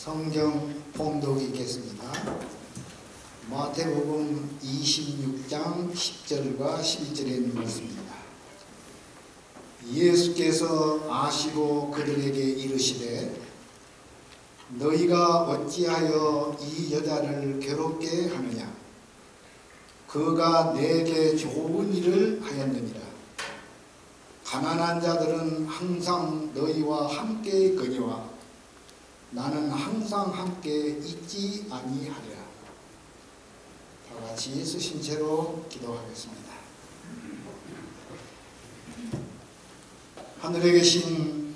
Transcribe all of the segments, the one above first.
성경 봉독이 있겠습니다. 마태복음 26장 10절과 11절에 있는 말씀입니다. 예수께서 아시고 그들에게 이르시되 너희가 어찌하여 이 여자를 괴롭게 하느냐? 그가 내게 좋은 일을 하였느니라. 가난한 자들은 항상 너희와 함께 있거니와 나는 항상 함께 있지 아니하리라. 다 같이 쓰신 채로 기도하겠습니다. 하늘에 계신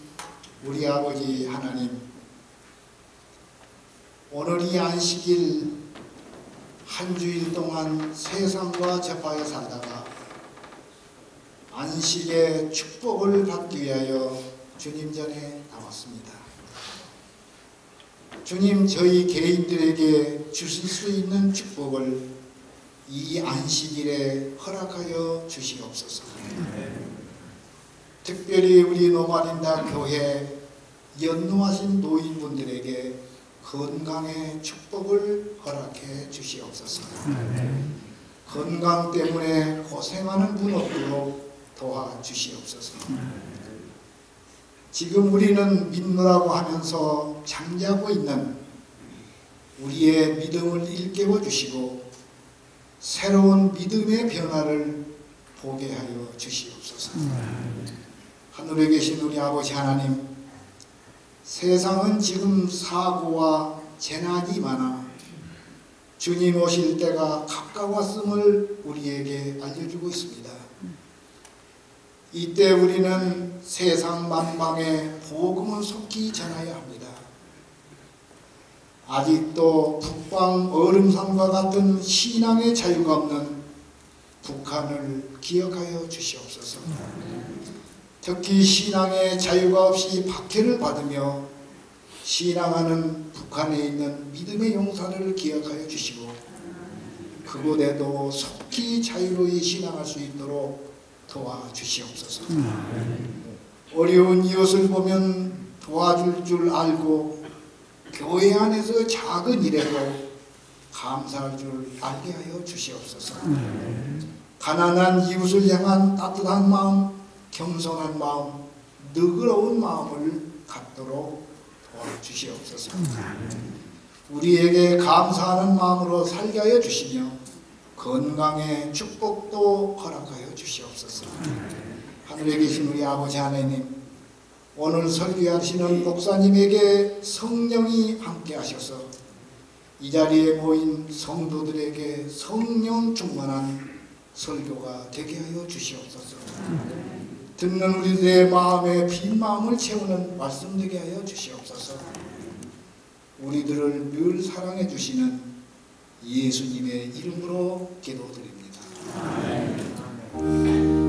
우리 아버지 하나님, 오늘 이 안식일 한 주일 동안 세상과 접하여 살다가 안식의 축복을 받기 위하여 주님 전에 나왔습니다. 주님, 저희 개인들에게 주실 수 있는 축복을 이 안식일에 허락하여 주시옵소서. 특별히 우리 노만인다 교회 연로하신 노인분들에게 건강의 축복을 허락해 주시옵소서. 건강 때문에 고생하는 분 없도록 도와주시옵소서. 지금 우리는 믿노라고 하면서 잠자고 있는 우리의 믿음을 일깨워 주시고 새로운 믿음의 변화를 보게 하여 주시옵소서. 하늘에 계신 우리 아버지 하나님, 세상은 지금 사고와 재난이 많아 주님 오실 때가 가까웠음을 우리에게 알려주고 있습니다. 이때 우리는 세상 만방에 복음을 속히 전해야 합니다. 아직도 북방 얼음산과 같은 신앙의 자유가 없는 북한을 기억하여 주시옵소서. 특히 신앙의 자유가 없이 박해를 받으며 신앙하는 북한에 있는 믿음의 용사를 기억하여 주시고 그곳에도 속히 자유로이 신앙할 수 있도록 도와주시옵소서. 어려운 이웃을 보면 도와줄 줄 알고 교회 안에서 작은 일에도 감사할 줄 알게 하여 주시옵소서. 가난한 이웃을 향한 따뜻한 마음, 겸손한 마음, 너그러운 마음을 갖도록 도와주시옵소서. 우리에게 감사하는 마음으로 살게 하여 주시며 건강의 축복도 허락하여 주시옵소서. 하늘에 계신 우리 아버지 하나님, 오늘 설교하시는 목사님에게 성령이 함께 하셔서 이 자리에 모인 성도들에게 성령 충만한 설교가 되게 하여 주시옵소서. 듣는 우리들의 마음에 빈 마음을 채우는 말씀 되게 하여 주시옵소서. 우리들을 늘 사랑해 주시는 예수님의 이름으로 기도드립니다. 아멘.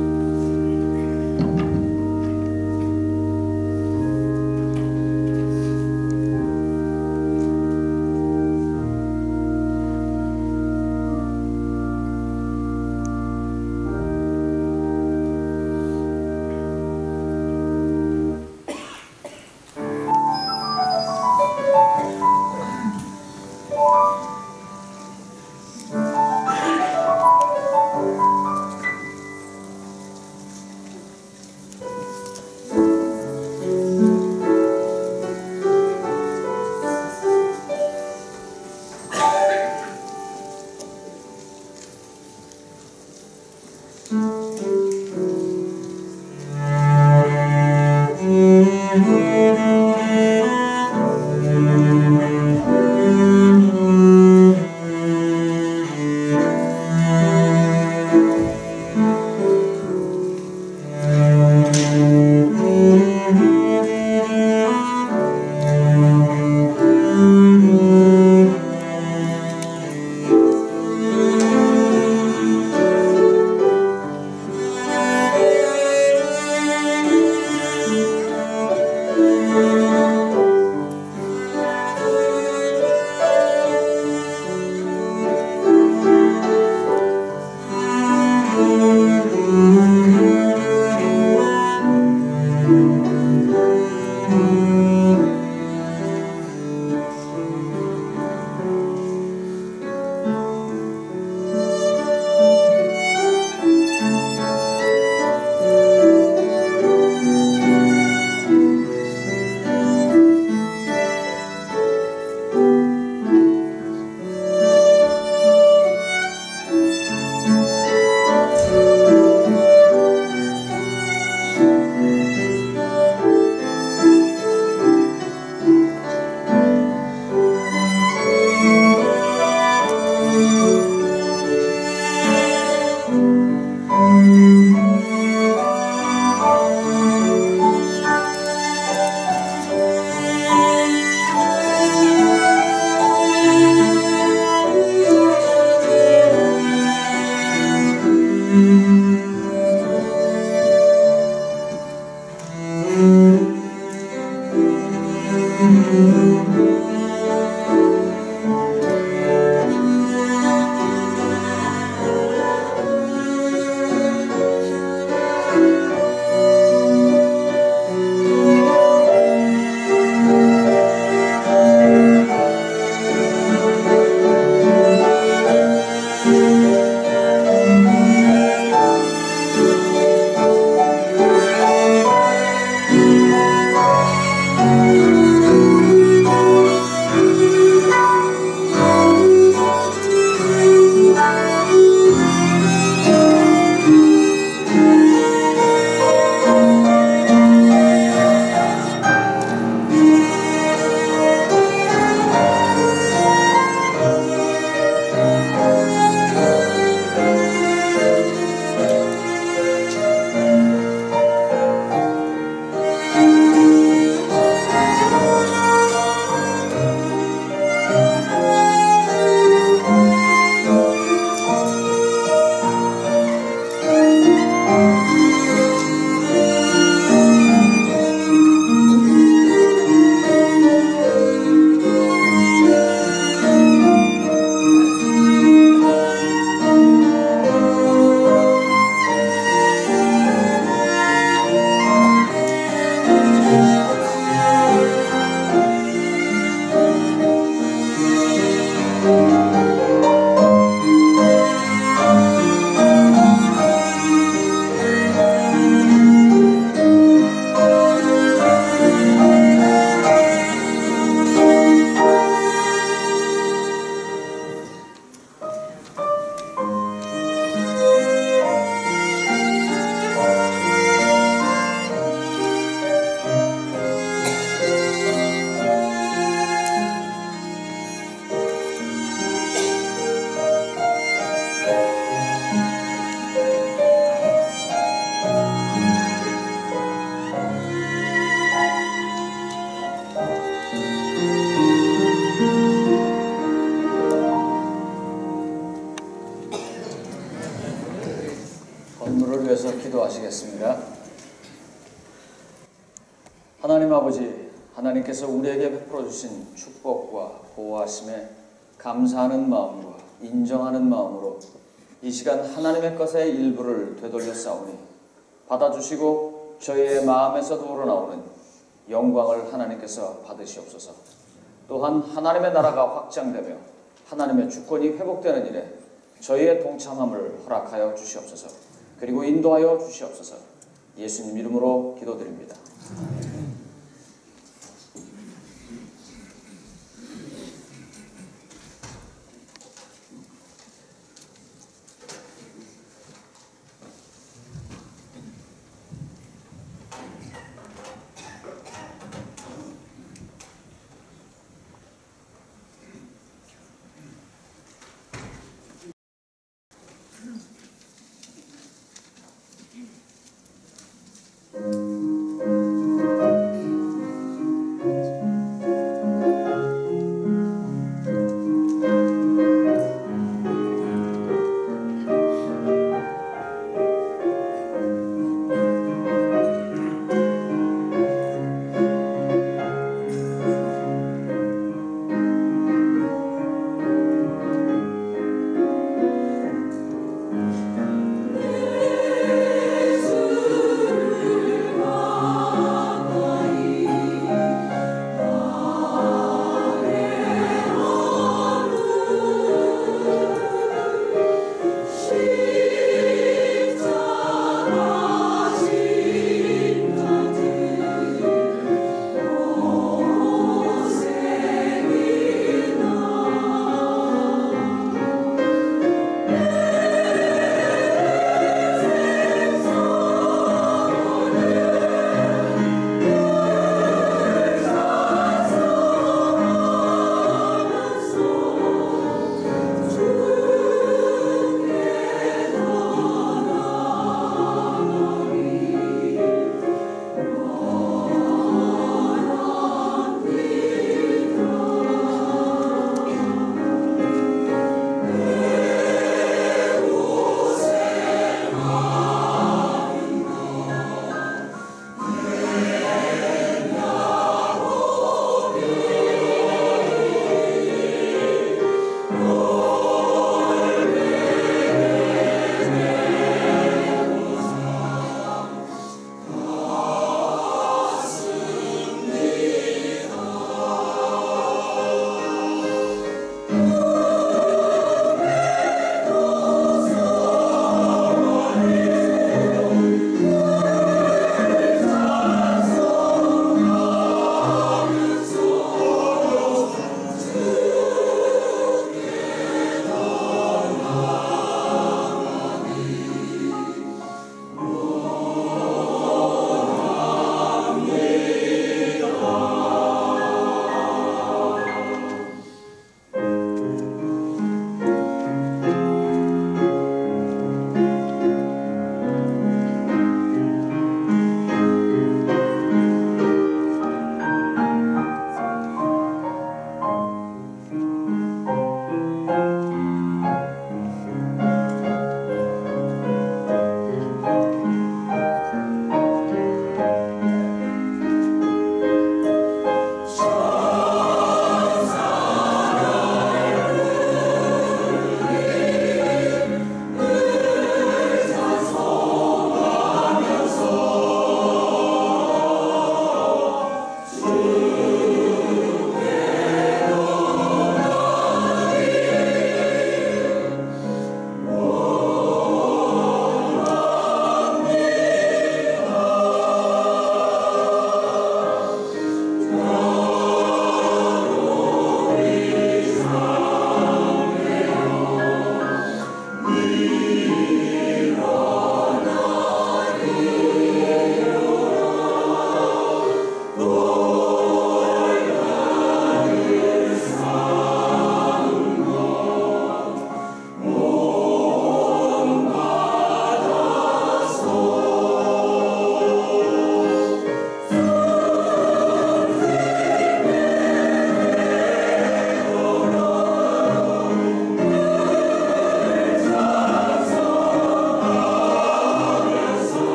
건물을 위해서 기도하시겠습니다. 하나님 아버지, 하나님께서 우리에게 베풀어 주신 축복과 보호하심에 감사하는 마음과 인정하는 마음으로 이 시간 하나님의 것의 일부를 되돌려 싸우니 받아주시고 저희의 마음에서도 우러나오는 영광을 하나님께서 받으시옵소서. 또한 하나님의 나라가 확장되며 하나님의 주권이 회복되는 일에 저희의 동참함을 허락하여 주시옵소서. 그리고 인도하여 주시옵소서. 예수님 이름으로 기도드립니다.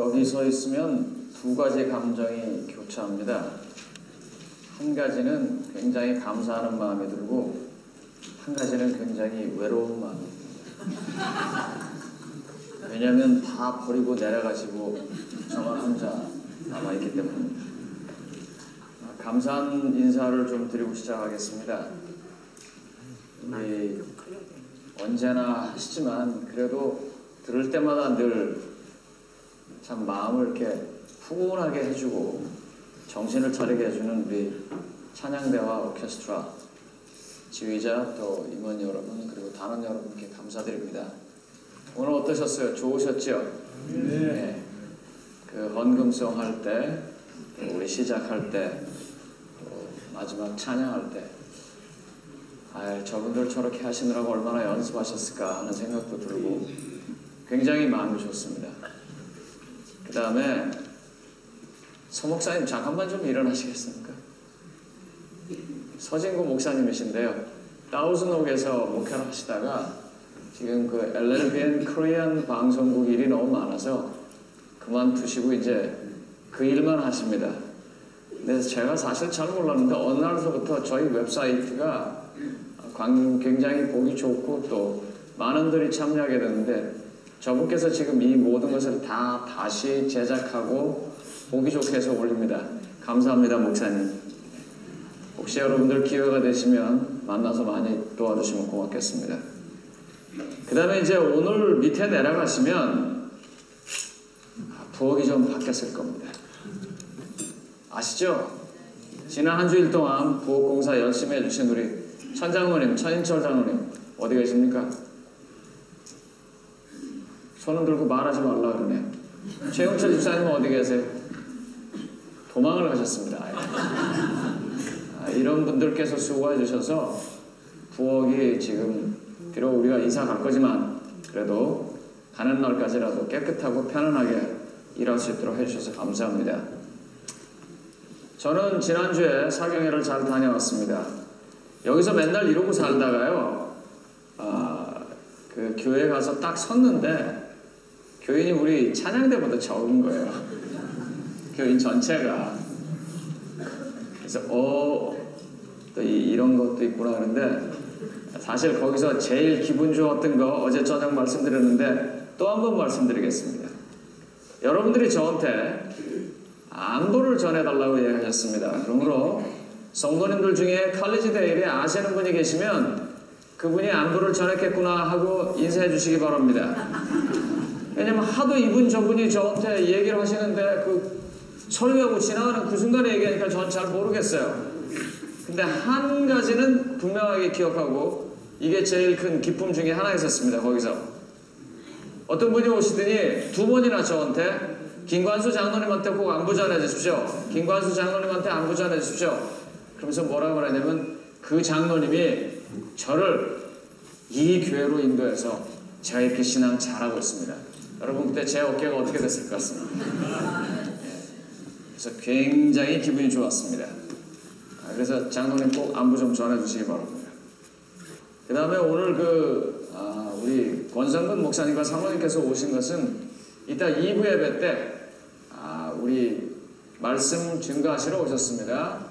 여기 서 있으면 두 가지 감정이 교차합니다. 한 가지는 굉장히 감사하는 마음이 들고 한 가지는 굉장히 외로운 마음이 듭니다. 왜냐하면 다 버리고 내려가지고 저만 혼자 남아있기 때문입니다. 감사한 인사를 좀 드리고 시작하겠습니다. 언제나 하시지만 그래도 들을 때마다 늘 참 마음을 이렇게 푸근하게 해주고 정신을 차리게 해주는 우리 찬양대와 오케스트라 지휘자 또 임원 여러분 그리고 단원 여러분께 감사드립니다. 오늘 어떠셨어요? 좋으셨죠? 네. 그 헌금송 할 때, 우리 시작할 때, 또 마지막 찬양할 때, 저분들 저렇게 하시느라고 얼마나 연습하셨을까 하는 생각도 들고 굉장히 마음이 좋습니다. 그 다음에 서 목사님 잠깐만 좀 일어나시겠습니까? 서진구 목사님이신데요. 다우슨옥에서 목회를 하시다가 지금 그 LLBN 코리안 방송국 일이 너무 많아서 그만두시고 이제 그 일만 하십니다. 근데 제가 사실 잘 몰랐는데 어느 날서부터 저희 웹사이트가 굉장히 보기 좋고 또 많은 분들이 참여하게 됐는데 저분께서 지금 이 모든 것을 다 다시 제작하고 보기 좋게 해서 올립니다. 감사합니다, 목사님. 혹시 여러분들 기회가 되시면 만나서 많이 도와주시면 고맙겠습니다. 그 다음에 이제 오늘 밑에 내려가시면 부엌이 좀 바뀌었을 겁니다. 아시죠? 지난 한 주일 동안 부엌 공사 열심히 해주신 우리 천 장로님, 천인철 장로님 어디 계십니까? 손을 들고 말하지 말라 그러네요. 최영철 집사님은 어디 계세요? 도망을 가셨습니다. 이런 분들께서 수고해 주셔서 부엌이 지금 비록 우리가 이사 갈 거지만 그래도 가는 날까지라도 깨끗하고 편안하게 일할 수 있도록 해주셔서 감사합니다. 저는 지난주에 사경회를 잘 다녀왔습니다. 여기서 맨날 이러고 살다가요, 그 교회 가서 딱 섰는데 교인이 우리 찬양대보다 적은 거예요. 교인 전체가. 그래서 또 이런 것도 있구나 그러는데 사실 거기서 제일 기분 좋았던 거 어제 저녁 말씀드렸는데 또 한 번 말씀드리겠습니다. 여러분들이 저한테 안부를 전해달라고 얘기하셨습니다. 그러므로 성도님들 중에 칼리지 데일에 아시는 분이 계시면 그분이 안부를 전했겠구나 하고 인사해 주시기 바랍니다. 왜냐면 하도 이분 저분이 저한테 얘기를 하시는데 그 설교하고 지나가는 그 순간에 얘기하니까 저는 잘 모르겠어요. 근데 한 가지는 분명하게 기억하고 이게 제일 큰 기쁨 중에 하나 있었습니다. 거기서 어떤 분이 오시더니 두 번이나 저한테 김관수 장로님한테 꼭 안부 전해 주십시오. 김관수 장로님한테 안부 전해 주십시오. 그러면서 뭐라고 그러냐면 그 장로님이 저를 이 교회로 인도해서 제가 이렇게 신앙 잘하고 있습니다. 여러분 그때 제 어깨가 어떻게 됐을 것 같습니다. 그래서 굉장히 기분이 좋았습니다. 그래서 장로님 꼭 안부 좀 전해주시기 바랍니다. 그 다음에 오늘 우리 권성근 목사님과 사모님께서 오신 것은 이따 2부 예배 때 우리 말씀 증거하시러 오셨습니다.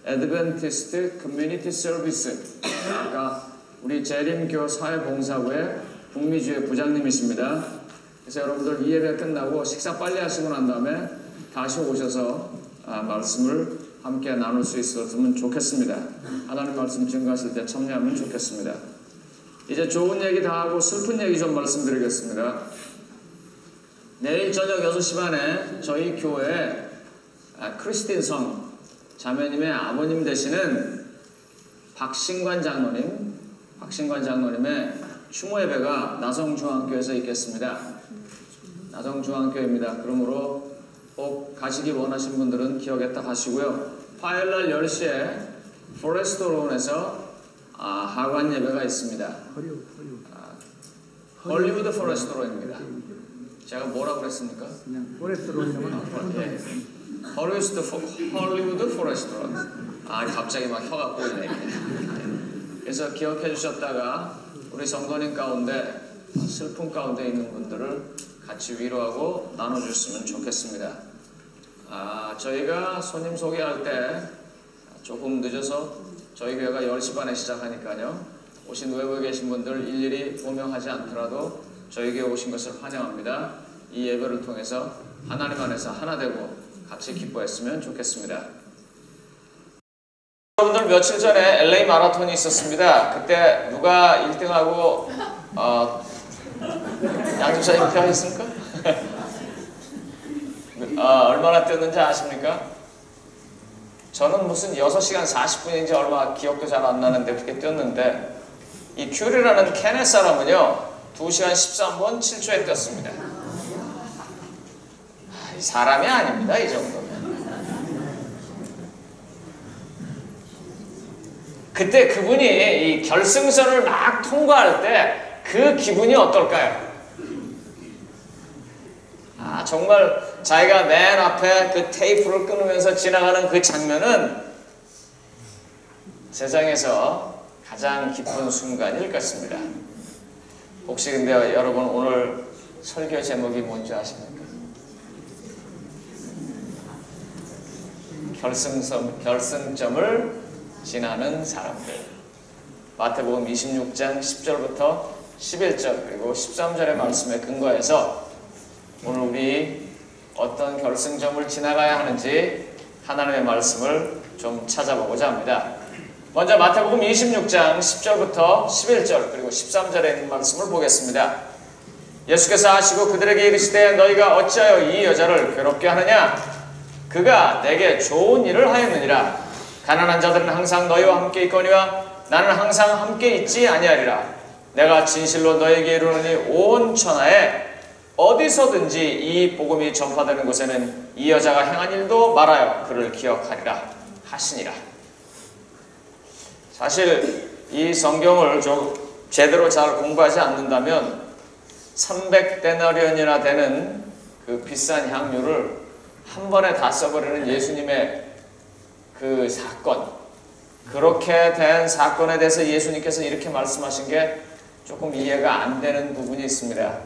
애드벤티스트 커뮤니티 서비스 아까 우리 재림교 사회봉사부의 북미주의 부장님이십니다. 그래서 여러분들 이 예배 끝나고 식사 빨리 하시고 난 다음에 다시 오셔서 말씀을 함께 나눌 수 있었으면 좋겠습니다. 하나님 말씀 증거하실 때 참여하면 좋겠습니다. 이제 좋은 얘기 다 하고 슬픈 얘기 좀 말씀드리겠습니다. 내일 저녁 6시 반에 저희 교회에 크리스틴 성 자매님의 아버님 되시는 박신관 장로님의 추모 예배가 나성중앙교회에서 있겠습니다. 나성중앙교회입니다. 그러므로 꼭 가시기 원하시는 분들은 기억에 딱 하시고요. 화요일날 10시에 포레스트론에서 하관 예배가 있습니다. 헐리우드 포레스트론입니다. 제가 뭐라고 그랬습니까? 헐리우드 포레스트론. 갑자기 막 혀가 꼬이네. 그래서 기억해 주셨다가 우리 성도님 가운데 슬픔 가운데 있는 분들을 같이 위로하고 나눠줬으면 좋겠습니다. 저희가 손님 소개할 때 조금 늦어서 저희 교회가 10시 반에 시작하니까요. 오신 외부에 계신 분들 일일이 호명하지 않더라도 저희 교회 오신 것을 환영합니다. 이 예배를 통해서 하나님 안에서 하나 되고 같이 기뻐했으면 좋겠습니다. 여러분들 며칠 전에 LA 마라톤이 있었습니다. 그때 누가 1등하고 양주사님 표하셨습니까? 얼마나 뛰었는지 아십니까? 저는 무슨 6시간 40분인지 얼마 기억도 잘 안 나는데 그렇게 뛰었는데 이 큐리라는 케넷 사람은요 2시간 13분 7초에 뛰었습니다. 사람이 아닙니다. 이 정도면. 그때 그분이 이 결승선을 막 통과할 때 그 기분이 어떨까요? 정말 자기가 맨 앞에 그 테이프를 끊으면서 지나가는 그 장면은 세상에서 가장 기쁜 순간일 것입니다. 혹시 근데 여러분 오늘 설교 제목이 뭔지 아십니까? 결승점을 지나는 사람들. 마태복음 26장 10절부터 11절 그리고 13절의 말씀에 근거해서 오늘 우리 어떤 결승점을 지나가야 하는지 하나님의 말씀을 좀 찾아보고자 합니다. 먼저 마태복음 26장 10절부터 11절 그리고 13절에 있는 말씀을 보겠습니다. 예수께서 하시고 그들에게 이르시되 너희가 어찌하여 이 여자를 괴롭게 하느냐? 그가 내게 좋은 일을 하였느니라. 가난한 자들은 항상 너희와 함께 있거니와 나는 항상 함께 있지 아니하리라. 내가 진실로 너희에게 이르노니 온 천하에 어디서든지 이 복음이 전파되는 곳에는 이 여자가 행한 일도 말하여 그를 기억하리라 하시니라. 사실 이 성경을 좀 제대로 잘 공부하지 않는다면 300데나리온이나 되는 그 비싼 향유를 한 번에 다 써버리는 예수님의 그 사건, 그렇게 된 사건에 대해서 예수님께서 이렇게 말씀하신 게 조금 이해가 안 되는 부분이 있습니다.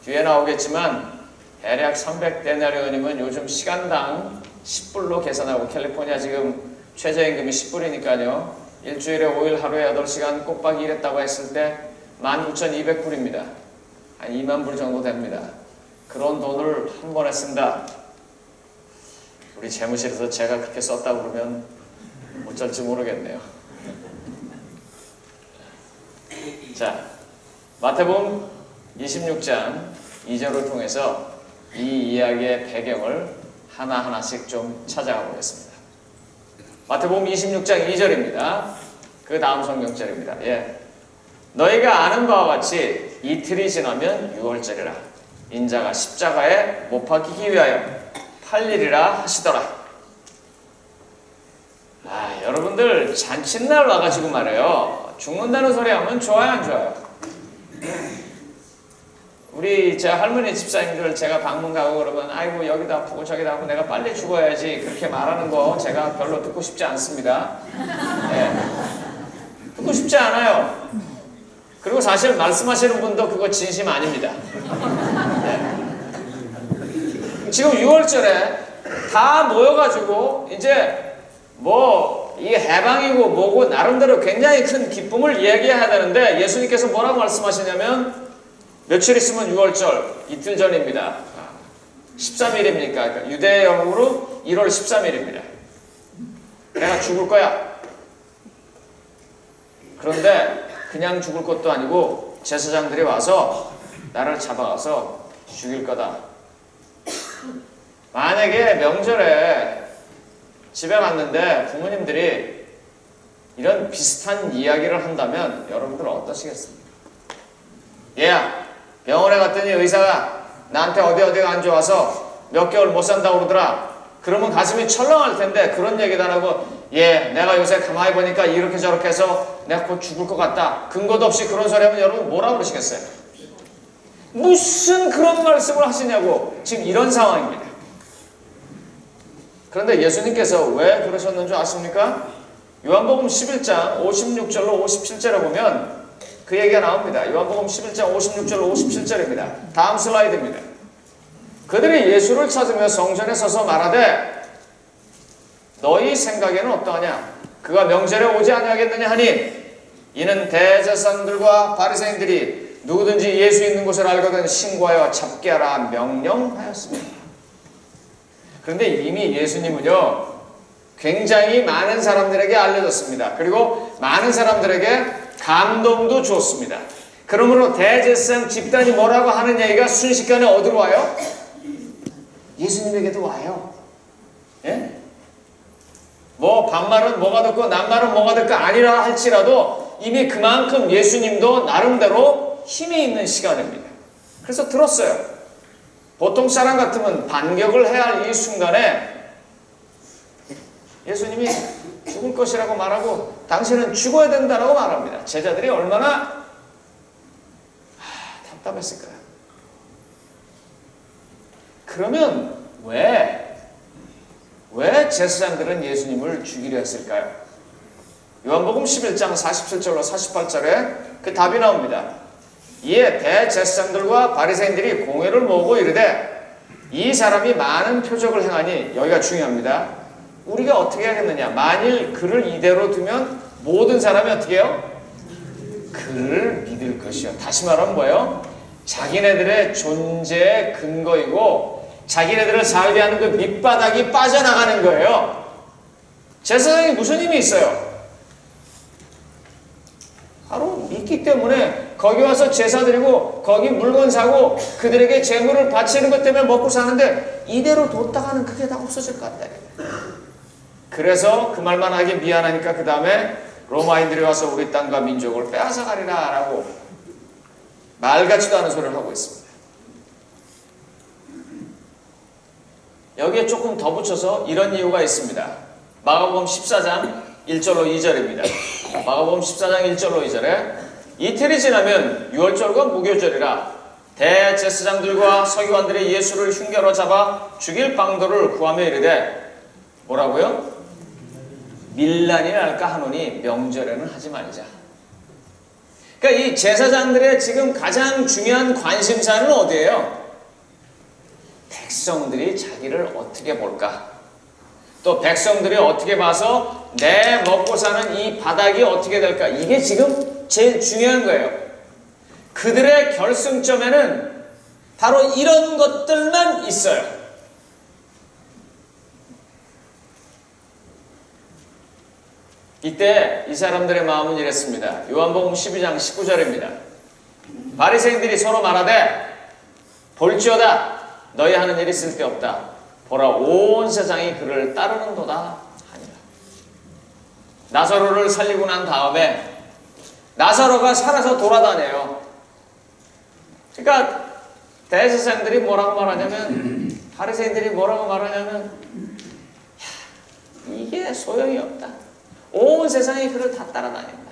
뒤에 나오겠지만 대략 300데나리온이면 요즘 시간당 10불로 계산하고, 캘리포니아 지금 최저임금이 10불이니까요. 일주일에 5일 하루에 8시간 꼬박이 일했다고 했을 때 19,200불입니다. 한 2만 불 정도 됩니다. 그런 돈을 한 번에 쓴다. 우리 재무실에서 제가 그렇게 썼다고 그러면 어쩔지 모르겠네요. 자, 마태복음 26장 2절을 통해서 이 이야기의 배경을 하나하나씩 좀 찾아가 보겠습니다. 마태복음 26장 2절입니다. 그 다음 성경절입니다. 너희가 아는 바와 같이 이틀이 지나면 유월절이라. 인자가 십자가에 못 박히기 위하여 팔리리라 하시더라. 여러분들 잔칫날 와가지고 말해요. 죽는다는 소리 하면 좋아요, 안 좋아요? 우리 제 할머니 집사님들 제가 방문 가고 그러면 아이고 여기도 아프고 저기도 아프고 내가 빨리 죽어야지 그렇게 말하는 거 제가 별로 듣고 싶지 않습니다. 듣고 싶지 않아요. 그리고 사실 말씀하시는 분도 그거 진심 아닙니다. 지금 6월절에 다 모여가지고 이제 이 해방이고 뭐고 나름대로 굉장히 큰 기쁨을 이야기해야 되는데 예수님께서 뭐라고 말씀하시냐면 며칠 있으면 6월절 이틀 전입니다. 13일입니까? 그러니까 유대영으로 1월 13일입니다. 내가 죽을 거야. 그런데 그냥 죽을 것도 아니고 제사장들이 와서 나를 잡아가서 죽일 거다. 만약에 명절에 집에 갔는데 부모님들이 이런 비슷한 이야기를 한다면 여러분들 어떠시겠습니까? 얘야, 병원에 갔더니 의사가 나한테 어디가 안 좋아서 몇 개월 못 산다고 그러더라. 그러면 가슴이 철렁할 텐데 그런 얘기도 안 하고 내가 요새 가만히 보니까 이렇게 저렇게 해서 내가 곧 죽을 것 같다. 근거도 없이 그런 소리 하면 여러분 뭐라 그러시겠어요? 무슨 그런 말씀을 하시냐고. 지금 이런 상황입니다. 그런데 예수님께서 왜 그러셨는 줄 아십니까? 요한복음 11장 56절로 57절에 보면 그 얘기가 나옵니다. 요한복음 11장 56절로 57절입니다. 다음 슬라이드입니다. 그들이 예수를 찾으며 성전에 서서 말하되 너희 생각에는 어떠하냐? 그가 명절에 오지 아니하겠느냐 하니 이는 대제사장들과 바리새인들이 누구든지 예수 있는 곳을 알거든 신고하여 잡게 하라 명령하였습니다. 그런데 이미 예수님은요 굉장히 많은 사람들에게 알려졌습니다. 그리고 많은 사람들에게 감동도 줬습니다. 그러므로 대제사장 집단이 뭐라고 하는 얘기가 순식간에 어디로 와요? 예수님에게도 와요. 예? 뭐 반말은 뭐가 듣고 낱말은 뭐가 듣고 아니라 할지라도 이미 그만큼 예수님도 나름대로 힘이 있는 시간입니다. 그래서 들었어요. 보통 사람 같으면 반격을 해야 할 이 순간에 예수님이 죽을 것이라고 말하고 당신은 죽어야 된다라고 말합니다. 제자들이 얼마나 답답했을까요? 그러면 왜 제사장들은 예수님을 죽이려 했을까요? 요한복음 11장 47절로 48절에 그 답이 나옵니다. 이에 대제사장들과 바리새인들이 공회를 모으고 이르되 이 사람이 많은 표적을 행하니 여기가 중요합니다. 우리가 어떻게 하겠느냐? 만일 그를 이대로 두면 모든 사람이 어떻게 해요? 그를 믿을 것이요. 다시 말하면 뭐예요? 자기네들의 존재의 근거이고 자기네들을 살게 하는 그 밑바닥이 빠져나가는 거예요. 제사장이 무슨 힘이 있어요? 바로 믿기 때문에 거기 와서 제사 드리고 거기 물건 사고 그들에게 재물을 바치는 것 때문에 먹고 사는데 이대로 뒀다가는 그게 다 없어질 것 같다. 그래서 그 말만 하기 미안하니까 그 다음에 로마인들이 와서 우리 땅과 민족을 빼앗아가리라 라고 말 같지도 않은 소리를 하고 있습니다. 여기에 조금 더 붙여서 이런 이유가 있습니다. 마가복음 14장 1절로 2절입니다. 마가복음 14장 1절로 2절에 이틀이 지나면 유월절과 무교절이라 대제사장들과 서기관들이 예수를 흉계로 잡아 죽일 방도를 구하며 이르되 뭐라고요? 밀란이 날까 하노니 명절에는 하지 말자. 그러니까 이 제사장들의 지금 가장 중요한 관심사는 어디예요? 백성들이 자기를 어떻게 볼까? 또 백성들이 어떻게 봐서 내 먹고 사는 이 바닥이 어떻게 될까? 이게 지금 제일 중요한 거예요. 그들의 결승점에는 바로 이런 것들만 있어요. 이때 이 사람들의 마음은 이랬습니다. 요한복음 12장 19절입니다. 바리새인들이 서로 말하되 볼지어다 너희 하는 일이 쓸데없다. 보라 온 세상이 그를 따르는도다 하니라. 나사로를 살리고 난 다음에 나사로가 살아서 돌아다녀요. 그러니까 대제사장들이 뭐라고 말하냐면 바리새인들이 뭐라고 말하냐면 이게 소용이 없다. 온 세상이 그를 다 따라다닌다.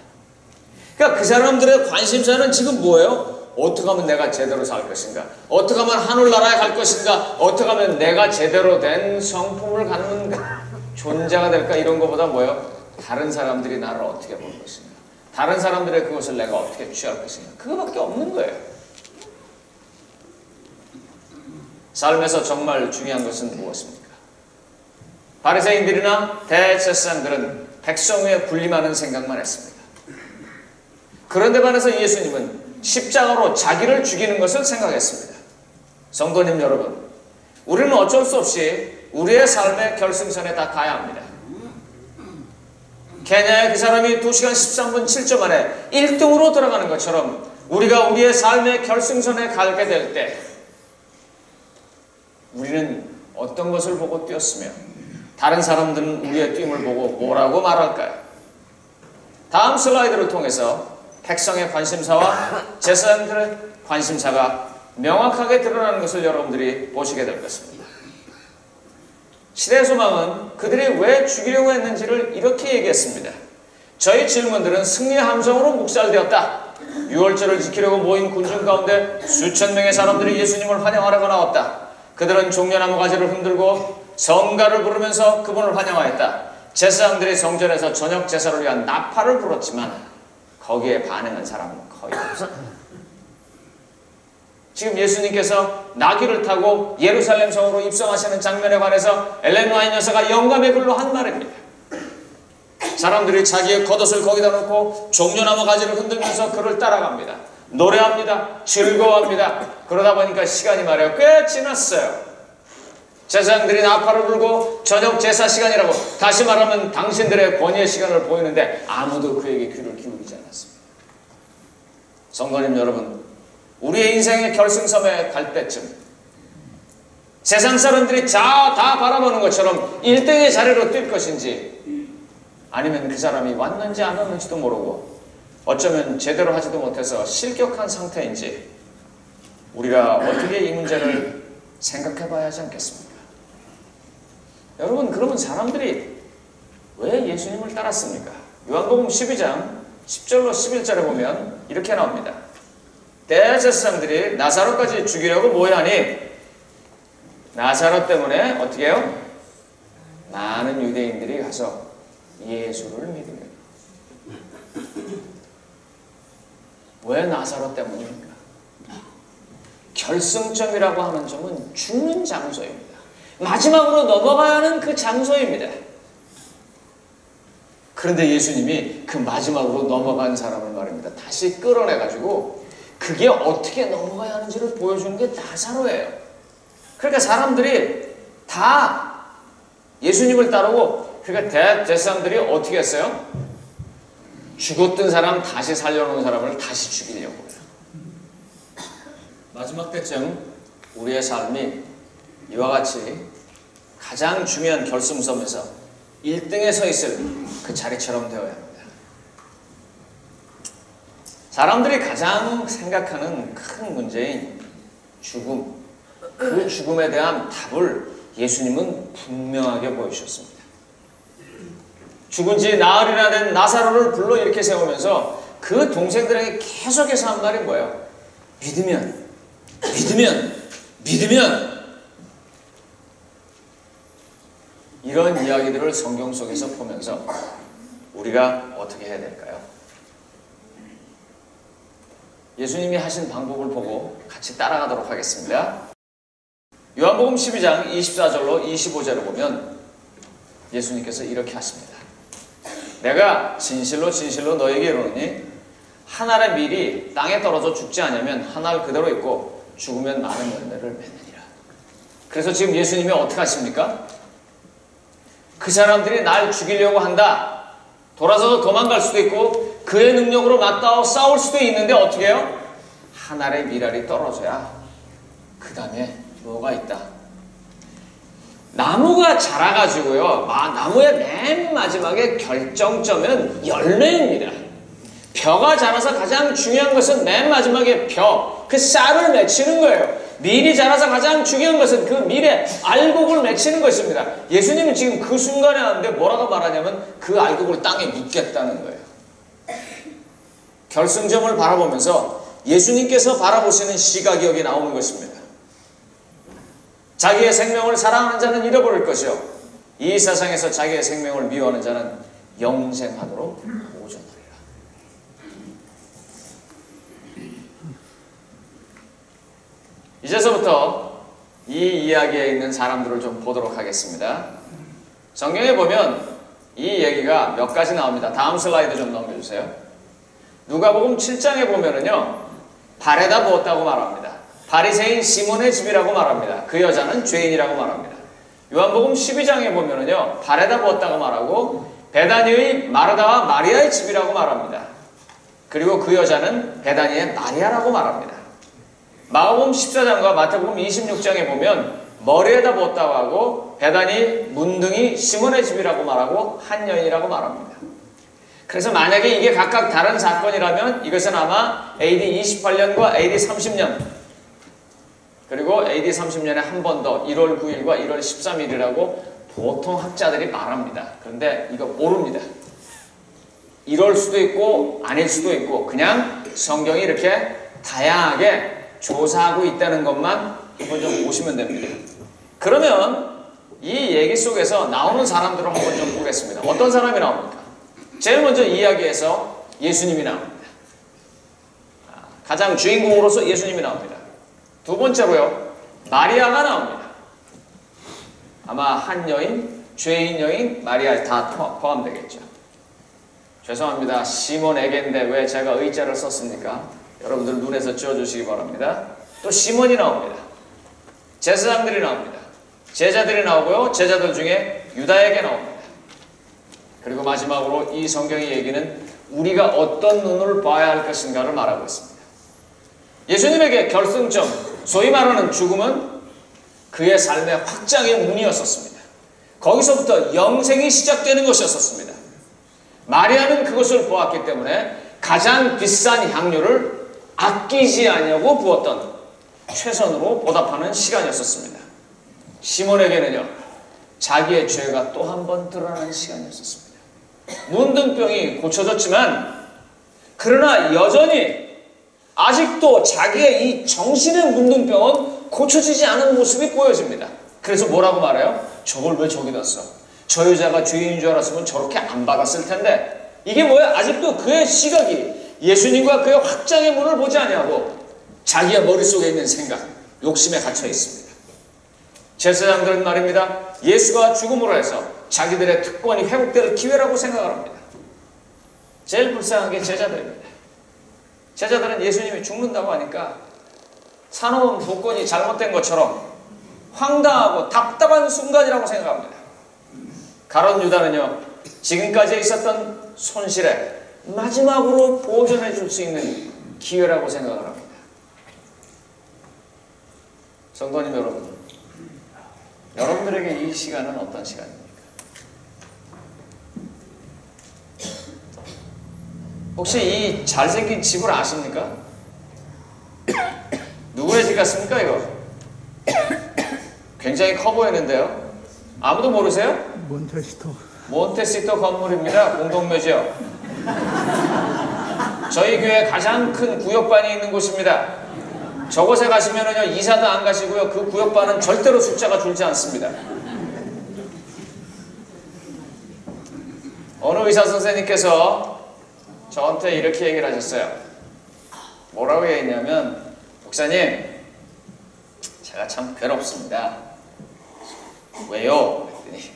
그러니까 그 사람들의 관심사는 지금 뭐예요? 어떻게 하면 내가 제대로 살 것인가? 어떻게 하면 하늘나라에 갈 것인가? 어떻게 하면 내가 제대로 된 성품을 갖는 존재가 될까? 이런 것보다 뭐예요? 다른 사람들이 나를 어떻게 볼 것인가? 다른 사람들의 그것을 내가 어떻게 취할 것인가? 그거밖에 없는 거예요. 삶에서 정말 중요한 것은 무엇입니까? 바리새인들이나 대제사장들은 백성 위에 군림하는 생각만 했습니다. 그런데 반해서 예수님은 십자가로 자기를 죽이는 것을 생각했습니다. 성도님 여러분, 우리는 어쩔 수 없이 우리의 삶의 결승선에 다 가야 합니다. 케냐의 그 사람이 2시간 13분 7초 만에 1등으로 들어가는 것처럼 우리가 우리의 삶의 결승선에 가게 될 때 우리는 어떤 것을 보고 뛰었으며 다른 사람들은 우리의 뛰임을 보고 뭐라고 말할까요? 다음 슬라이드를 통해서 백성의 관심사와 제사장들의 관심사가 명확하게 드러나는 것을 여러분들이 보시게 될 것입니다. 시대의 소망은 그들이 왜 죽이려고 했는지를 이렇게 얘기했습니다. 저희 질문들은 승리의 함성으로 묵살되었다. 유월절을 지키려고 모인 군중 가운데 수천 명의 사람들이 예수님을 환영하려고 나왔다. 그들은 종려나무 가지를 흔들고 성가를 부르면서 그분을 환영하였다. 제사장들이 성전에서 저녁 제사를 위한 나팔을 불었지만 거기에 반응한 사람은 거의 없었다. 지금 예수님께서 나귀를 타고 예루살렘 성으로 입성하시는 장면에 관해서 엘렌 화이트 여사가 영감의 글로 한 말입니다. 사람들이 자기의 겉옷을 거기다 놓고 종려나무 가지를 흔들면서 그를 따라갑니다. 노래합니다. 즐거워합니다. 그러다 보니까 시간이 말이에요. 꽤 지났어요. 제사장들이 나팔을 불고 저녁 제사 시간이라고, 다시 말하면 당신들의 권위의 시간을 보이는데 아무도 그에게 귀를 기울이지 않았습니다. 성도님 여러분, 우리의 인생의 결승섬에 갈 때쯤 세상 사람들이 다 바라보는 것처럼 1등의 자리로 뛸 것인지, 아니면 그 사람이 왔는지 안 왔는지도 모르고 어쩌면 제대로 하지도 못해서 실격한 상태인지, 우리가 어떻게 이 문제를 생각해 봐야 하지 않겠습니까? 여러분, 그러면 사람들이 왜 예수님을 따랐습니까? 요한복음 12장 10절로 11절에 보면 이렇게 나옵니다. 대제사장들이 나사로까지 죽이려고 모여하니 나사로 때문에 어떻게 해요? 많은 유대인들이 가서 예수를 믿으며. 왜 나사로 때문입니까? 결승점이라고 하는 점은 죽는 장소입니다. 마지막으로 넘어가야 하는 그 장소입니다. 그런데 예수님이 그 마지막으로 넘어간 사람을 말입니다. 다시 끌어내가지고 그게 어떻게 넘어가야 하는지를 보여주는 게 나사로예요. 그러니까 사람들이 다 예수님을 따르고, 그러니까 대제사장들이 어떻게 했어요? 죽었던 사람 다시 살려놓은 사람을 다시 죽이려고 해요. 마지막 때쯤 우리의 삶이 이와 같이 가장 중요한 결승섬에서 1등에 서 있을 그 자리처럼 되어야 합니다. 사람들이 가장 생각하는 큰 문제인 죽음, 그 죽음에 대한 답을 예수님은 분명하게 보여주셨습니다. 죽은 지 나흘이나 된 나사로를 불러 이렇게 세우면서 그 동생들에게 계속해서 한 말이 뭐예요? 믿으면 이런 이야기들을 성경 속에서 보면서 우리가 어떻게 해야 될까요? 예수님이 하신 방법을 보고 같이 따라가도록 하겠습니다. 요한복음 12장 24절로 25절을 보면 예수님께서 이렇게 하십니다. 내가 진실로 진실로 너에게 이르노니 한 알의 밀이 땅에 떨어져 죽지 않으면 한 알 그대로 있고 죽으면 많은 열매를 맺느니라. 그래서 지금 예수님이 어떻게 하십니까? 그 사람들이 날 죽이려고 한다. 돌아서서 도망갈 수도 있고 그의 능력으로 맞닿아 싸울 수도 있는데 어떻게 해요? 한 알의 밀알이 떨어져야 그 다음에 뭐가 있다? 나무가 자라가지고요, 나무의 맨 마지막에 결정점은 열매입니다. 벼가 자라서 가장 중요한 것은 맨 마지막에 그 쌀을 맺히는 거예요. 밀이 자라서 가장 중요한 것은 그 밀에 알곡을 맺히는 것입니다. 예수님은 지금 그 순간에 하는데 뭐라고 말하냐면 그 알곡을 땅에 묻겠다는 거예요. 결승점을 바라보면서 예수님께서 바라보시는 시각이 여기 나오는 것입니다. 자기의 생명을 사랑하는 자는 잃어버릴 것이요, 이 세상에서 자기의 생명을 미워하는 자는 영생하도록 보존하리라. 이제서부터 이 이야기에 있는 사람들을 좀 보도록 하겠습니다. 성경에 보면 이 얘기가 몇 가지 나옵니다. 다음 슬라이드 좀 넘겨주세요. 누가복음 7장에 보면은요, 발에다 부었다고 말합니다. 바리새인 시몬의 집이라고 말합니다. 그 여자는 죄인이라고 말합니다. 요한복음 12장에 보면은요, 발에다 부었다고 말하고 베다니의 마르다와 마리아의 집이라고 말합니다. 그리고 그 여자는 베다니의 마리아라고 말합니다. 마가복음 14장과 마태복음 26장에 보면 머리에다 부었다고 하고 베다니 문둥이 시몬의 집이라고 말하고 한 여인이라고 말합니다. 그래서 만약에 이게 각각 다른 사건이라면 이것은 아마 AD 28년과 AD 30년, 그리고 AD 30년에 한 번 더 1월 9일과 1월 13일이라고 보통 학자들이 말합니다. 그런데 이거 모릅니다. 이럴 수도 있고 아닐 수도 있고 그냥 성경이 이렇게 다양하게 조사하고 있다는 것만 한번 좀 보시면 됩니다. 그러면 이 얘기 속에서 나오는 사람들을 한번 좀 보겠습니다. 어떤 사람이 나옵니까? 제일 먼저 이야기에서 예수님이 나옵니다. 가장 주인공으로서 예수님이 나옵니다. 두 번째로요, 마리아가 나옵니다. 아마 한 여인, 죄인 여인, 마리아에 다 포함되겠죠. 죄송합니다. 시몬에게인데 왜 제가 의자를 썼습니까? 여러분들 눈에서 지워주시기 바랍니다. 또 시몬이 나옵니다. 제사장들이 나옵니다. 제자들이 나오고요. 제자들 중에 유다에게 나옵니다. 그리고 마지막으로 이 성경의 얘기는 우리가 어떤 눈을 봐야 할 것인가를 말하고 있습니다. 예수님에게 결승점, 소위 말하는 죽음은 그의 삶의 확장의 문이었었습니다. 거기서부터 영생이 시작되는 것이었습니다. 마리아는 그것을 보았기 때문에 가장 비싼 향료를 아끼지 아니하고 부었던 최선으로 보답하는 시간이었습니다. 시몬에게는요, 자기의 죄가 또 한 번 드러나는 시간이었습니다. 문둥병이 고쳐졌지만 그러나 여전히 아직도 자기의 이 정신의 문둥병은 고쳐지지 않은 모습이 보여집니다. 그래서 뭐라고 말해요? 저걸 왜 저기다 써? 저 여자가 죄인인 줄 알았으면 저렇게 안 받았을 텐데. 이게 뭐야? 아직도 그의 시각이 예수님과 그의 확장의 문을 보지 아니하고 자기의 머릿속에 있는 생각, 욕심에 갇혀 있습니다. 제사장들은 말입니다, 예수가 죽음으로 해서 자기들의 특권이 회복될 기회라고 생각을 합니다. 제일 불쌍한 게 제자들입니다. 제자들은 예수님이 죽는다고 하니까 사놓은 복권이 잘못된 것처럼 황당하고 답답한 순간이라고 생각합니다. 가룟 유다는요, 지금까지 있었던 손실에 마지막으로 보존해 줄 수 있는 기회라고 생각을 합니다. 성도님 여러분, 여러분들에게 이 시간은 어떤 시간입니까? 혹시 이 잘생긴 집을 아십니까? 누구의 집 같습니까 이거? 굉장히 커 보이는데요. 아무도 모르세요? 몬테시토 건물입니다. 공동묘지요. 저희 교회 가장 큰 구역반이 있는 곳입니다. 저곳에 가시면은요, 이사도 안 가시고요, 그 구역반은 절대로 숫자가 줄지 않습니다. 어느 의사 선생님께서 저한테 이렇게 얘기를 하셨어요. 뭐라고 얘기했냐면, 목사님, 제가 참 괴롭습니다. 왜요? 그랬더니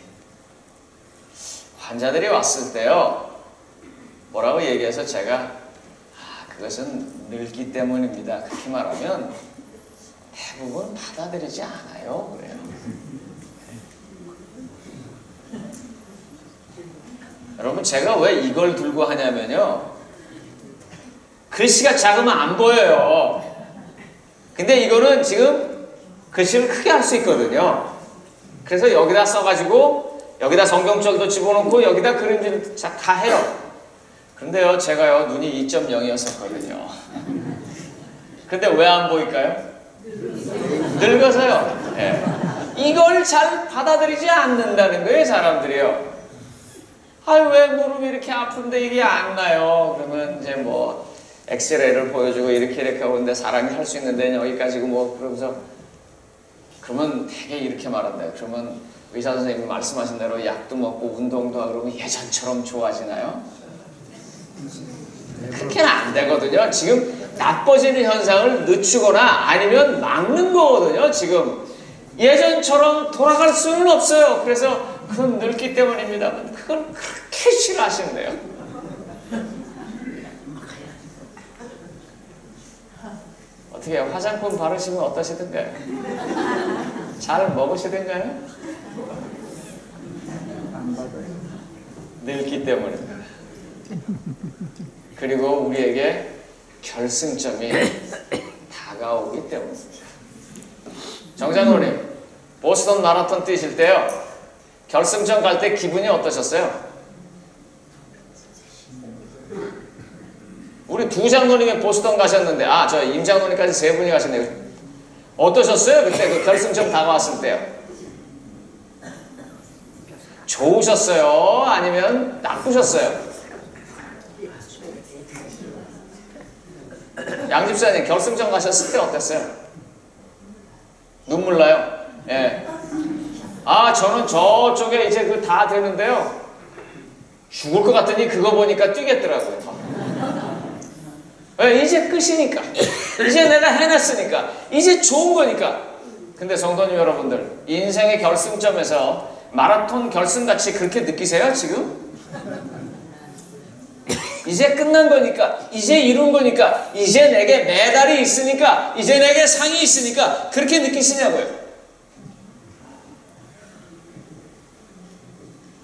환자들이 왔을 때요, 뭐라고 얘기해서 제가 그것은 늙기 때문입니다. 그렇게 말하면 대부분 받아들이지 않아요. 그래요. 여러분, 제가 왜 이걸 들고 하냐면요, 글씨가 작으면 안 보여요. 근데 이거는 지금 글씨를 크게 할 수 있거든요. 그래서 여기다 써가지고 여기다 성경책도 집어넣고 여기다 그림질 다 해요. 근데요, 제가요, 눈이 2.0이었었거든요. 근데 왜 안 보일까요? 늙어서요. 네. 이걸 잘 받아들이지 않는다는 거예요, 사람들이요. 왜 무릎이 이렇게 아픈데 이게 안 나요? 그러면 이제 뭐 엑스레이를 보여주고 이렇게 하는데 사람이 할 수 있는데 여기까지고 뭐 그러면서, 그러면 되게 이렇게 말한대요. 그러면 의사 선생님이 말씀하신 대로 약도 먹고 운동도 하고 그러면 예전처럼 좋아지나요? 그렇게는 안 되거든요. 지금 나빠지는 현상을 늦추거나 아니면 막는 거거든요. 지금 예전처럼 돌아갈 수는 없어요. 그래서 그건 늙기 때문입니다. 그걸 그렇게 싫어하시는데요. 어떻게 해요? 화장품 바르시면 어떠시던가요? 잘 먹으시던가요? 늙기 때문입니다. 그리고 우리에게 결승점이 다가오기 때문입니다. 정장로님, 보스턴 마라톤 뛰실 때요, 결승점 갈 때 기분이 어떠셨어요? 우리 두 장로님이 보스턴 가셨는데, 저 임 장로님까지 세 분이 가셨네요. 어떠셨어요? 그때 그 결승점 다가왔을 때요? 좋으셨어요? 아니면 나쁘셨어요? 양 집사님, 결승점 가셨을 때 어땠어요? 눈물 나요? 예. 저는 저쪽에 이제 그 다 되는데요, 죽을 것 같더니 그거 보니까 뛰겠더라고요. 왜? 이제 끝이니까. 이제 내가 해냈으니까. 이제 좋은 거니까. 근데 성도님 여러분들, 인생의 결승점에서 마라톤 결승같이 그렇게 느끼세요 지금? 이제 끝난 거니까, 이제 이룬 거니까, 이제 내게 메달이 있으니까, 이제 내게 상이 있으니까 그렇게 느끼시냐고요?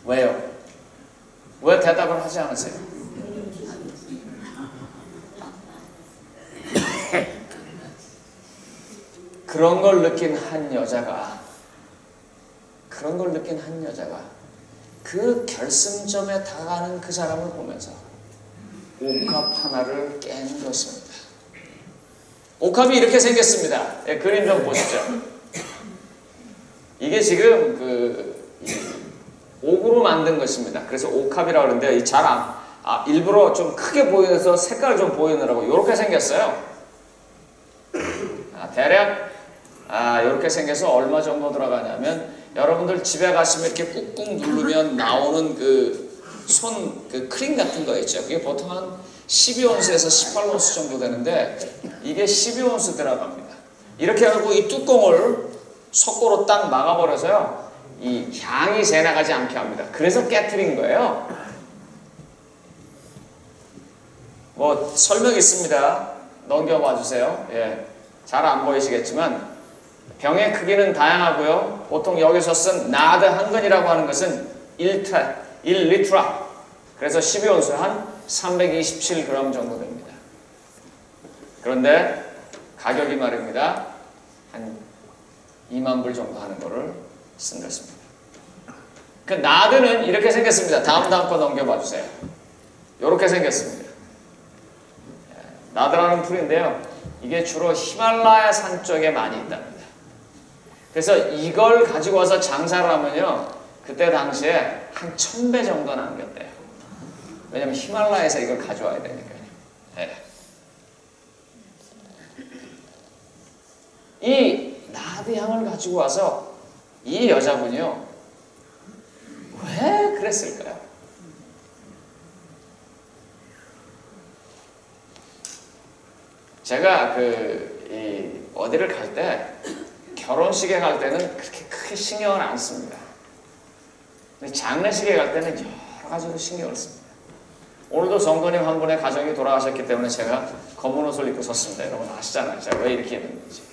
왜요? 왜 대답을 하지 않으세요? 그런 걸 느낀 한 여자가 그 결승점에 다가가는 그 사람을 보면서 옥합 하나를 깬 것입니다. 옥합이 이렇게 생겼습니다. 예, 그림 좀 보시죠. 이게 지금 옥으로 만든 것입니다. 그래서 옥합이라고 그러는데 일부러 좀 크게 보여서 색깔 좀 보이느라고 이렇게 생겼어요. 대략 이렇게 생겨서 얼마 정도 들어가냐면, 여러분들 집에 가시면 이렇게 꾹꾹 누르면 나오는 그 크림 같은 거 있죠. 그게 보통 한 12온스에서 18온스 정도 되는데, 이게 12온스 들어갑니다. 이렇게 하고 이 뚜껑을 석고로 딱 막아버려서요, 이 향이 새나가지 않게 합니다. 그래서 깨트린 거예요. 뭐 설명 있습니다. 넘겨봐 주세요. 예, 잘 안 보이시겠지만 병의 크기는 다양하고요. 보통 여기서 쓴 나드 한 근이라고 하는 것은 1리트라. 그래서 12온스 한 327g 정도 됩니다. 그런데 가격이 말입니다. 한 2만 불 정도 하는 거를 쓴 것입니다. 그 나드는 이렇게 생겼습니다. 다음 거 넘겨봐 주세요. 이렇게 생겼습니다. 나드라는 풀인데요. 이게 주로 히말라야 산 쪽에 많이 있답니다. 그래서 이걸 가지고 와서 장사를 하면요, 그때 당시에 한 1000배 정도 남겼대요. 왜냐면 히말라야에서 이걸 가져와야 되니까요. 네. 이 나드 향을 가지고 와서 이 여자분이요, 왜 그랬을까요? 제가 어디를 갈 때, 결혼식에 갈 때는 그렇게 크게 신경을 안 씁니다. 근데 장례식에 갈 때는 여러 가지로 신경을 씁니다. 오늘도 성도님 한 분의 가정이 돌아가셨기 때문에 제가 검은 옷을 입고 섰습니다. 여러분 아시잖아요. 제가 왜 이렇게 입는지.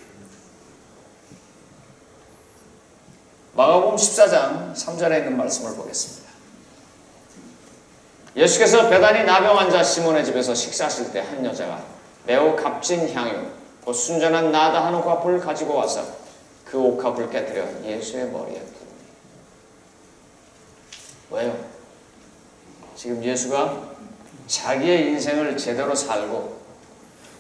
마가복음 14장 3절에 있는 말씀을 보겠습니다. 예수께서 베다니 나병 환자 시몬의 집에서 식사하실 때 한 여자가 매우 값진 향유, 곧 순전한 나드 한 옥합을 가지고 와서 그 옥합을 깨뜨려 예수의 머리에 부으니. 왜요? 지금 예수가 자기의 인생을 제대로 살고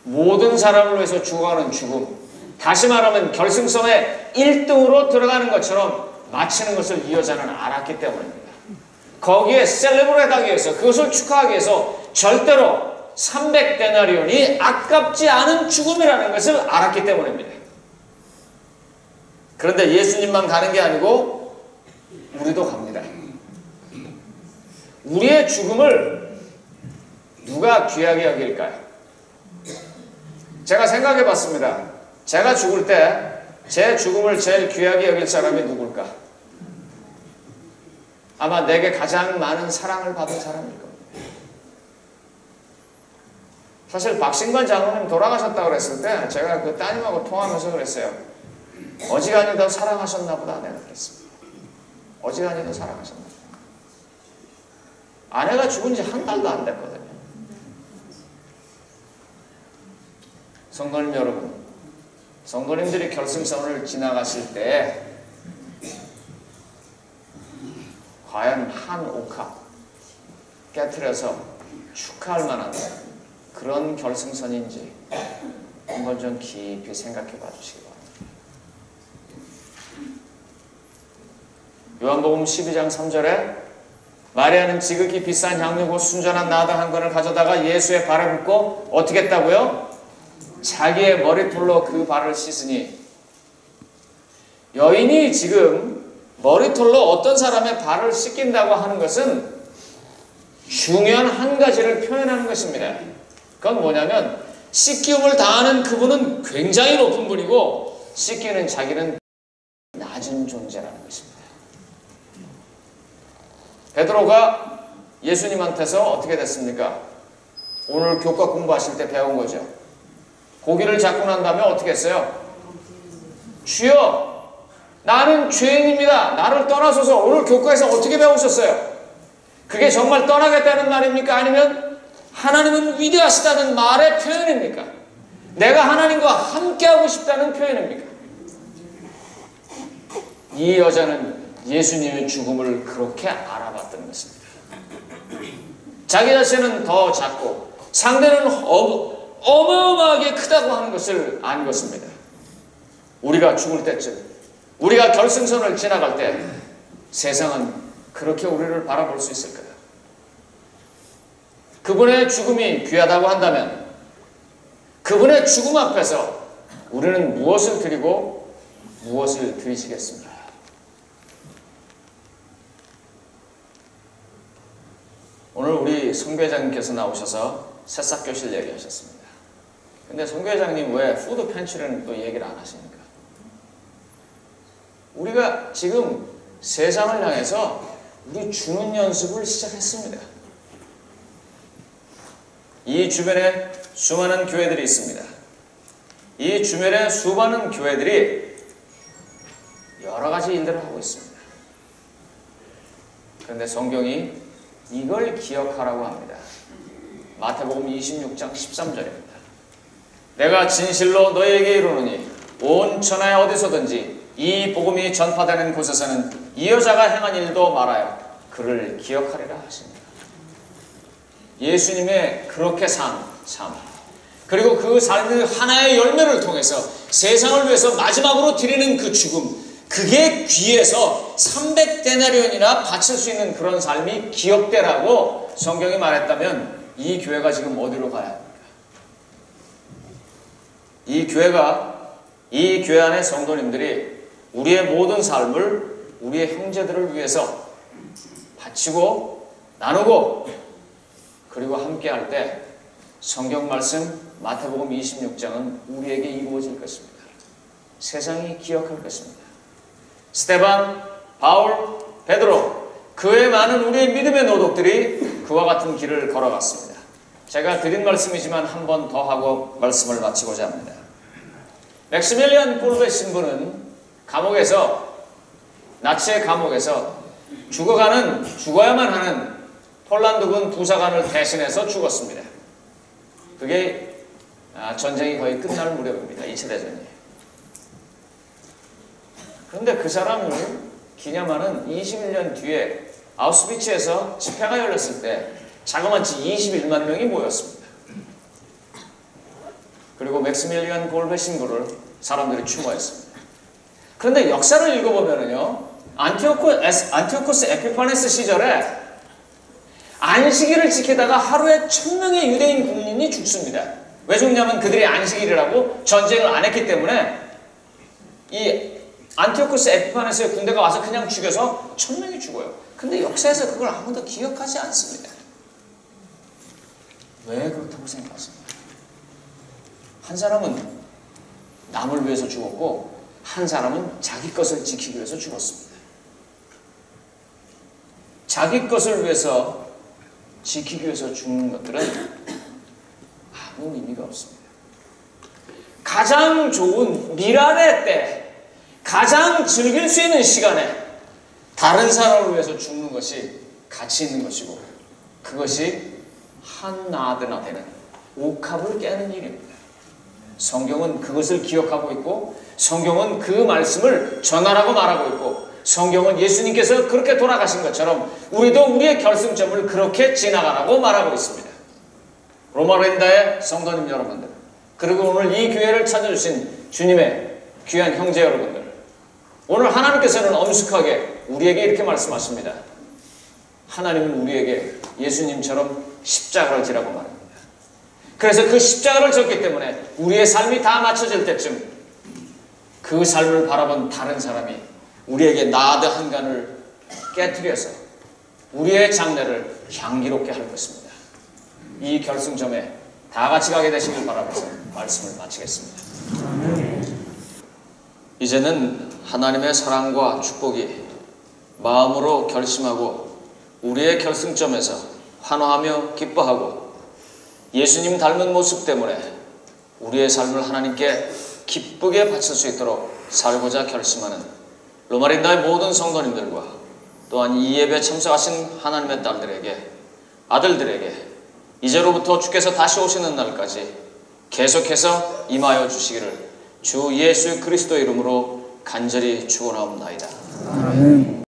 모든 사람을 위해서 죽어가는 죽음, 다시 말하면 결승선에 1등으로 들어가는 것처럼 마치는 것을 이 여자는 알았기 때문입니다. 거기에 셀레브레이트 하기 위해서, 그것을 축하하기 위해서 절대로 300데나리온이 아깝지 않은 죽음이라는 것을 알았기 때문입니다. 그런데 예수님만 가는 게 아니고 우리도 갑니다. 우리의 죽음을 누가 귀하게 여길까요? 제가 생각해 봤습니다. 제가 죽을 때 제 죽음을 제일 귀하게 여길 사람이 누굴까? 아마 내게 가장 많은 사랑을 받은 사람일 겁니다. 사실 박신관 장로님 돌아가셨다고 그랬을 때 제가 그 따님하고 통화하면서 그랬어요. 어지간히 더 사랑하셨나 보다 내가 그랬습니다. 어지간히 더 사랑하셨나 보다. 아내가 죽은 지 한 달도 안 됐거든요. 성도님 여러분, 성도님들이 결승선을 지나가실 때 과연 한 옥합 깨트려서 축하할 만한 그런 결승선인지 한번 좀 깊이 생각해 봐 주시기 바랍니다. 요한복음 12장 3절에 마리아는 지극히 비싼 향유고 순전한 나드 한 근을 가져다가 예수의 발에 붓고 어떻게 했다고요? 자기의 머리털로 그 발을 씻으니. 여인이 지금 머리털로 어떤 사람의 발을 씻긴다고 하는 것은 중요한 한 가지를 표현하는 것입니다. 그건 뭐냐면 씻기움을 당하는 그분은 굉장히 높은 분이고 씻기는 자기는 낮은 존재라는 것입니다. 베드로가 예수님한테서 어떻게 됐습니까? 오늘 교과 공부하실 때 배운 거죠. 고기를 잡고 난 다음에 어떻게 했어요? 주여, 나는 죄인입니다. 나를 떠나소서. 오늘 교과에서 어떻게 배우셨어요? 그게 정말 떠나겠다는 말입니까? 아니면 하나님은 위대하시다는 말의 표현입니까? 내가 하나님과 함께하고 싶다는 표현입니까? 이 여자는 예수님의 죽음을 그렇게 알아봤던 것입니다. 자기 자신은 더 작고 상대는 어마어마하게 크다고 하는 것을 안 것입니다. 우리가 죽을 때쯤, 우리가 결승선을 지나갈 때 세상은 그렇게 우리를 바라볼 수 있을 거다. 그분의 죽음이 귀하다고 한다면 그분의 죽음 앞에서 우리는 무엇을 드리고 무엇을 드리시겠습니까? 오늘 우리 선교회장님께서 나오셔서 새싹교실 얘기하셨습니다. 근데 선교회장님 왜 푸드 팬츄리는 또 얘기를 안 하십니까? 우리가 지금 세상을 향해서 우리 주는 연습을 시작했습니다. 이 주변에 수많은 교회들이 있습니다. 이 주변에 수많은 교회들이 여러 가지 일들을 하고 있습니다. 그런데 성경이 이걸 기억하라고 합니다. 마태복음 26장 13절입니다. 내가 진실로 너희에게 이르노니 온 천하에 어디서든지 이 복음이 전파되는 곳에서는 이 여자가 행한 일도 말하여 그를 기억하리라 하십니다. 예수님의 그렇게 산 삶, 그리고 그 삶의 하나의 열매를 통해서 세상을 위해서 마지막으로 드리는 그 죽음, 그게 귀해서 300데나리온이나 바칠 수 있는 그런 삶이 기억되라고 성경이 말했다면 이 교회가 지금 어디로 가야 합니까? 이 교회 안의 성도님들이 우리의 모든 삶을 우리의 형제들을 위해서 바치고 나누고 그리고 함께 할 때 성경 말씀 마태복음 26장은 우리에게 이루어질 것입니다. 세상이 기억할 것입니다. 스데반, 바울, 베드로, 그 외 많은 우리의 믿음의 노독들이 그와 같은 길을 걸어갔습니다. 제가 드린 말씀이지만 한 번 더 하고 말씀을 마치고자 합니다. 맥시밀리안 콜베 신부는 감옥에서, 나치의 감옥에서 죽어야만 하는 폴란드군 부사관을 대신해서 죽었습니다. 그게 전쟁이 거의 끝날 무렵입니다. 2차 대전이. 그런데 그 사람을 기념하는 21년 뒤에 아우슈비츠에서 집회가 열렸을 때 자그마치 21만 명이 모였습니다. 그리고 맥시밀리안 콜베 신부를 사람들이 추모했습니다. 그런데 역사를 읽어보면요, 안티오코스 에피파네스 시절에 안식일을 지키다가 하루에 1000명의 유대인 국민이 죽습니다. 왜 죽냐면 그들이 안식일이라고 전쟁을 안 했기 때문에 이 안티오코스 에피파네스의 군대가 와서 그냥 죽여서 1000명이 죽어요. 근데 역사에서 그걸 아무도 기억하지 않습니다. 왜 그렇다고 생각하십니까? 한 사람은 남을 위해서 죽었고 한 사람은 자기 것을 지키기 위해서 죽었습니다. 자기 것을 위해서 지키기 위해서 죽는 것들은 아무 의미가 없습니다. 가장 좋은 미랄의 때, 가장 즐길 수 있는 시간에 다른 사람을 위해서 죽는 것이 가치 있는 것이고 그것이 한나드나 되는 옥합을 깨는 일입니다. 성경은 그것을 기억하고 있고 성경은 그 말씀을 전하라고 말하고 있고 성경은 예수님께서 그렇게 돌아가신 것처럼 우리도 우리의 결승점을 그렇게 지나가라고 말하고 있습니다. 로마린다의 성도님 여러분들, 그리고 오늘 이 교회를 찾아주신 주님의 귀한 형제 여러분들, 오늘 하나님께서는 엄숙하게 우리에게 이렇게 말씀하십니다. 하나님은 우리에게 예수님처럼 십자가를 지라고 말합니다. 그래서 그 십자가를 졌기 때문에 우리의 삶이 다 맞춰질 때쯤 그 삶을 바라본 다른 사람이 우리에게 나드 한간을 깨뜨려서 우리의 장래를 향기롭게 할 것입니다. 이 결승점에 다 같이 가게 되시길 바라면서 말씀을 마치겠습니다. 이제는 하나님의 사랑과 축복이 마음으로 결심하고 우리의 결승점에서 환호하며 기뻐하고 예수님 닮은 모습 때문에 우리의 삶을 하나님께 기쁘게 바칠 수 있도록 살고자 결심하는 로마린다의 모든 성도님들과 또한 이 예배에 참석하신 하나님의 딸들에게, 아들들에게 이제로부터 주께서 다시 오시는 날까지 계속해서 임하여 주시기를 주 예수 그리스도의 이름으로 간절히 축원하옵나이다. 아멘.